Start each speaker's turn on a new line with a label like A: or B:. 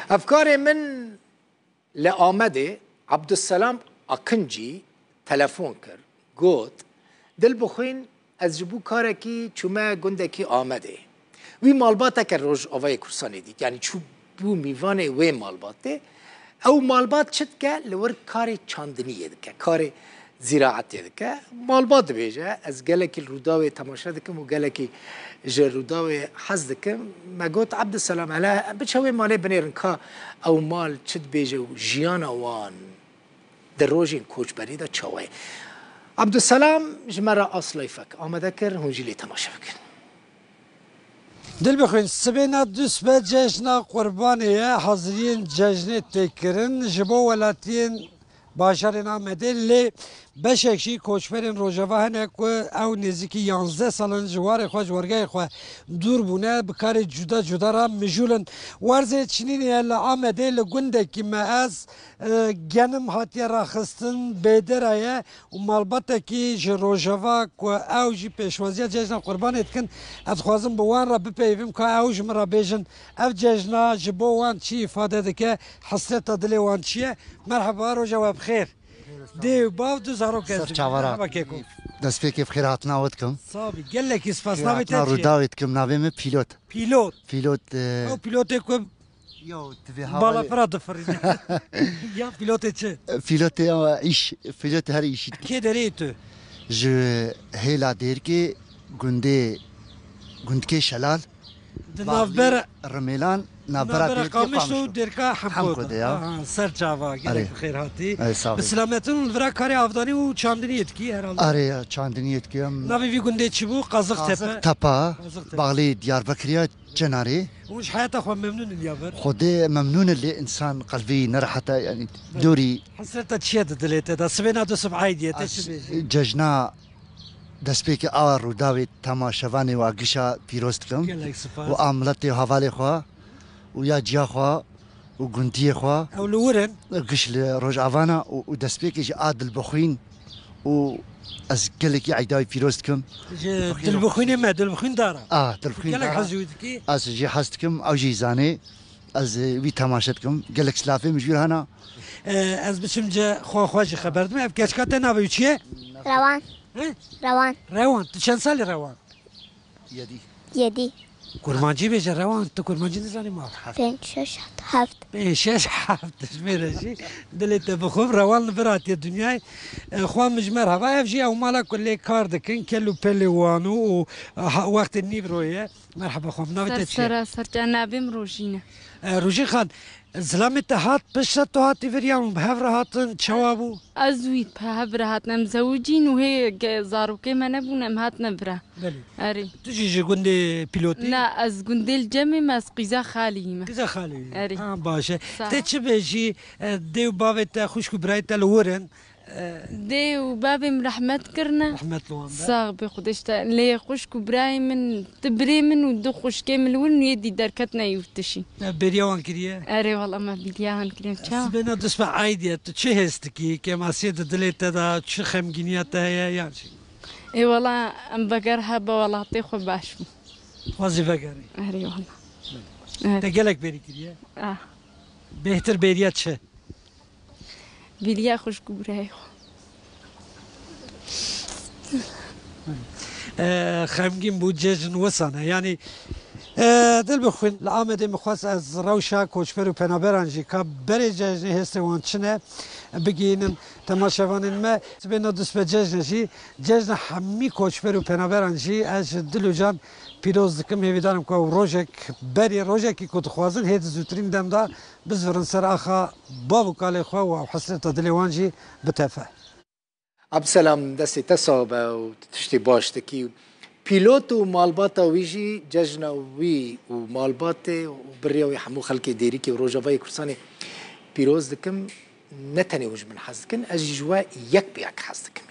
A: افکار من لآمده عبدالسلام اکنجی تلفون کرد گوت دل بخوین از جبو کارکی چومه گندکی آمده وی مالباته که روش آوای کرسانی دی یعنی چو بو میوانه وی مالباته او مالبات چد که لور کار چاندنیه دکه کار زراعتیه دکه مالبات بیجه از گلکی روداوی تماشا دکم و گلکی جر روداوی حز دکم مگوت عبدالسلام علیه بچوی مالی بنیرن که او مال چد بیجه و جیان وان در روژین کوچ بریده چوی عبدالسلام جمرا اصلی فک آمده کر هنجیلی تماشا بکن
B: دل بخوین سبینا دوست به جشن قربانیه حاضرین جشن تکرن جبو ولاتین باشارین آمده لی بشکشی کوچفرین روژاوا هنه که او نزدیکی 11 سالن جوار خواه جوارگاه خواه دور بونه بکار جدا جدا را مجولن ورزه چنینی الا آمده لگنده که ما از گنم هاتی را خستن بیدرایه و مالباته که روژاوا که او جی پیشوازی جشن قربانیت کن ادخوازم بوان را بپیویم که او جمرا بیجن او جشن جبو وان چی افاده ده که حسرت دلی وان چیه مرحبا روژاوا بخیر دی باو دو زارو کس
C: مرحبا کیکو دست پیکی بخیر هاتنا ود کم
B: صابی گله کی سپاس ناویت
C: هاتنا رو داوید کم ناویم پیلوت
B: او پیلوت کو
C: یو تبی
B: بالا فراد فرین یا پیلوت چه
C: پیلوت هر ایشی
B: کی داری تو
C: جو هیلا دیر که گندکی شلال
B: نافبر
C: رمیلان
B: نافبر قامش تو درکا حمکود سر چاوا گله بخیر هاتی بسلامتون ورا کاری افدانی و چاندنیت کی herhalde
C: آره چاندنیت کی
B: ناوی وی گنده چی بو قازق
C: تپه باغلی دیاربکریا جناری
B: وش حياته خو ممنون اليابر
C: خدي ممنون اللي انسان قلبي نرحته يعني دوري
B: حسيت تشيد دليت ده سبينا دو سبعايدي
C: ججنا دسبيك اور روداوي تماشاواني واقشا بيروستكم وعملتي حوالي خوا ويا جيا خوا وغنتي خوا
B: او لورن
C: قش روجافانا ودسبيك اجي عادل بخوين و از گلکی عیدای پیروزکم
B: دلبخوینه ما دلبخوین داره
C: دلبخوین
B: گلک حزودکی
C: از جی حستکم او جی زانه از وی تماشتکم گلک سلافه مجبور هنا
B: از بچم جا خواهی خبردم اف کچکات ناوی چیه روان تو چند سالی روان
D: یدی
B: کرمانجی بیشه روان تو کرمانجی نزانی ما 5 6 7 میرسی دلت بخوب روان برات دنیای خوام مجمر هوا افجی او مالا کلی کار دکن کلو پلیوانو و وقت نیب رویه مرحبا خوام ناویت چیه
E: سر نابیم روژینه
B: روژی خان زلامت هات بشت تو هاتی وریام بهفر هاتن چوابو
E: ازوید بهفر هاتنم زوجین و هی زاروکی من نبونم هات نبره
B: اری تو چی گنده پیلوتی
E: نه از گنده الجمع از قیزا خالی
B: اری باشه ته چه بهشی دیو باوت خوشکو برایت لورن
E: دی و بابم رحمت کرنا صاغ بخودش لی خوشکو برای من تبری من و دو خوشکی ملون یدی درکتنا یفتشی
B: بریوان کریه
E: اره والله ما بریوان کریم چا
B: بنا دسبه عایدیت تو چه هست کی که ماسیت دلیت دا چه خمگینیت هیا یا چی
E: ای والله ام بقرها با والله طيخو باشم
B: وظیفه بقری
E: اره والله
B: تگلک بری کریه بهتر بریت چه
E: بيليا خوش كبراي
B: خمگین بود جشن وسانه یعنی دل بخوین لآمده مخواست از روشا کوچفر و پنابرانجی که بری جشن هسته وان چنه بگینن تماشاوانین ما سبینا دوست به جشنشی جشن همی کوچفر و پنابرانجی از دلو جان پیروز دکم هیویدانم که روژک بری روژکی که تخوازن هید زودترین دم دا بزورن سر آخا بابو کالی خواه و حسرت دلیوانجی بتفه
A: عبدالسلام دستی تصابه و تشتی باشتکی پیلوت و مالبات ویجی ججن وی و مالبات و بریا و حمو خلق دیری که روژاوای کرسانی پیروز دکم نتنی وج من حز دکن از جوا یک بیاک حز دکم